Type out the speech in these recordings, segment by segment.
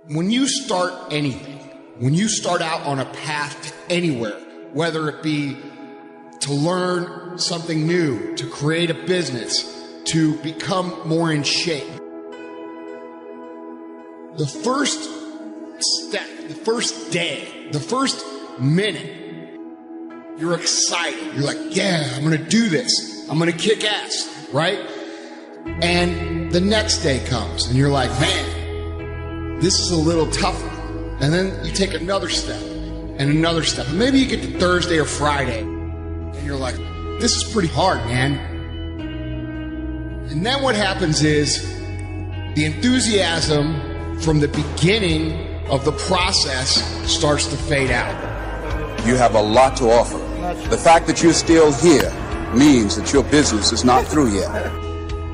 When you start anything, when you start out on a path to anywhere, whether it be to learn something new, to create a business, to become more in shape, the first step, the first day, the first minute, you're excited. You're like, yeah, I'm going to do this. I'm going to kick ass, right? And the next day comes and you're like, man, this is a little tougher. And then you take another step and another step. And maybe you get to Thursday or Friday and you're like, this is pretty hard, man. And then what happens is the enthusiasm from the beginning of the process starts to fade out. You have a lot to offer. The fact that you're still here means that your business is not through yet.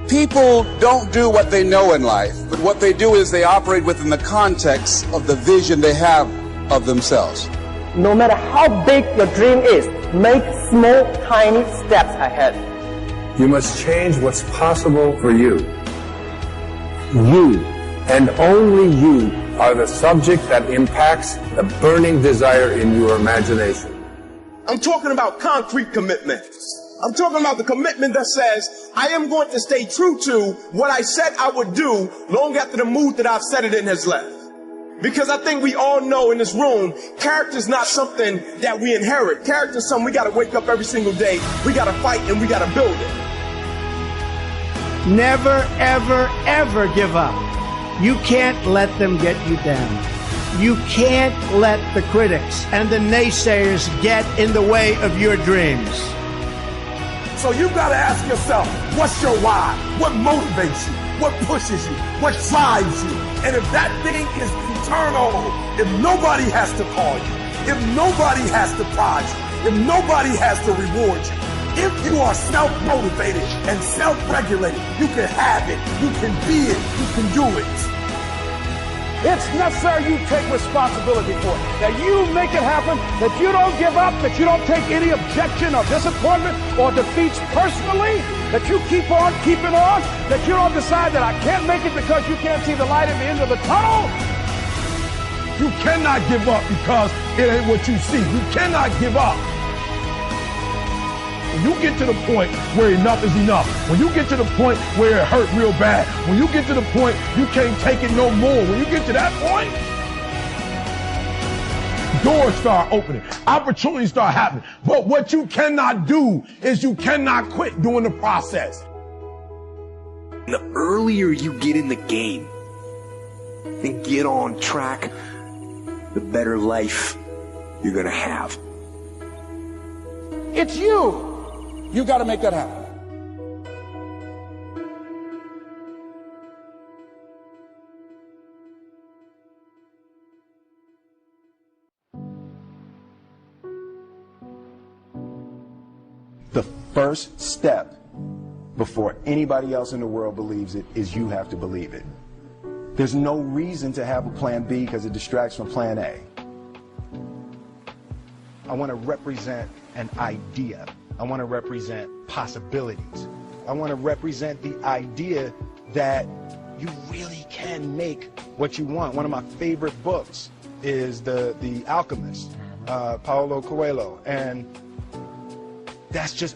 People don't do what they know in life, but what they do is they operate within the context of the vision they have of themselves. No matter how big your dream is, make small, tiny steps ahead. You must change what's possible for you. You, and only you, are the subject that impacts the burning desire in your imagination. I'm talking about concrete commitment. I'm talking about the commitment that says, I am going to stay true to what I said I would do long after the mood that I've set it in has left. Because I think we all know in this room, character is not something that we inherit. Character is something we got to wake up every single day. We got to fight and we got to build it. Never, ever, ever give up. You can't let them get you down. You can't let the critics and the naysayers get in the way of your dreams. So you got to ask yourself, what's your why? What motivates you? What pushes you? What drives you? And if that thing is eternal, if nobody has to call you, if nobody has to prize you, if nobody has to reward you, if you are self-motivated and self-regulated, you can have it, you can be it, you can do it. It's necessary you take responsibility for it, that you make it happen, that you don't give up, that you don't take any objection or disappointment or defeats personally, that you keep on keeping on, that you don't decide that I can't make it because you can't see the light at the end of the tunnel. You cannot give up because it ain't what you see. You cannot give up. When you get to the point where enough is enough, when you get to the point where it hurt real bad, when you get to the point you can't take it no more, when you get to that point, doors start opening, opportunities start happening. But what you cannot do is you cannot quit doing the process. The earlier you get in the game and get on track, the better life you're gonna have. It's you. You got to make that happen. The first step before anybody else in the world believes it is you have to believe it. There's no reason to have a plan B because it distracts from plan A. I want to represent an idea. I want to represent possibilities. I want to represent the idea that you really can make what you want. One of my favorite books is The Alchemist, Paulo Coelho. And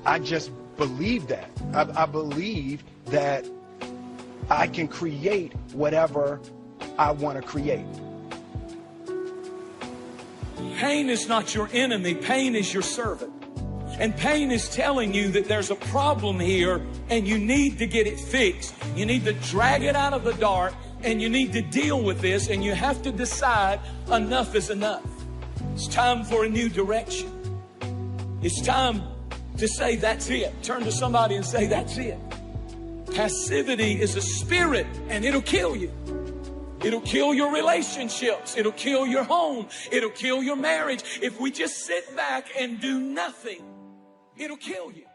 I just believe that. I believe that I can create whatever I want to create. Pain is not your enemy. Pain is your servant. And pain is telling you that there's a problem here and you need to get it fixed. You need to drag it out of the dark and you need to deal with this, and you have to decide enough is enough. It's time for a new direction. It's time to say that's it. Turn to somebody and say that's it. Passivity is a spirit and it'll kill you. It'll kill your relationships. It'll kill your home. It'll kill your marriage. If we just sit back and do nothing, it'll kill you.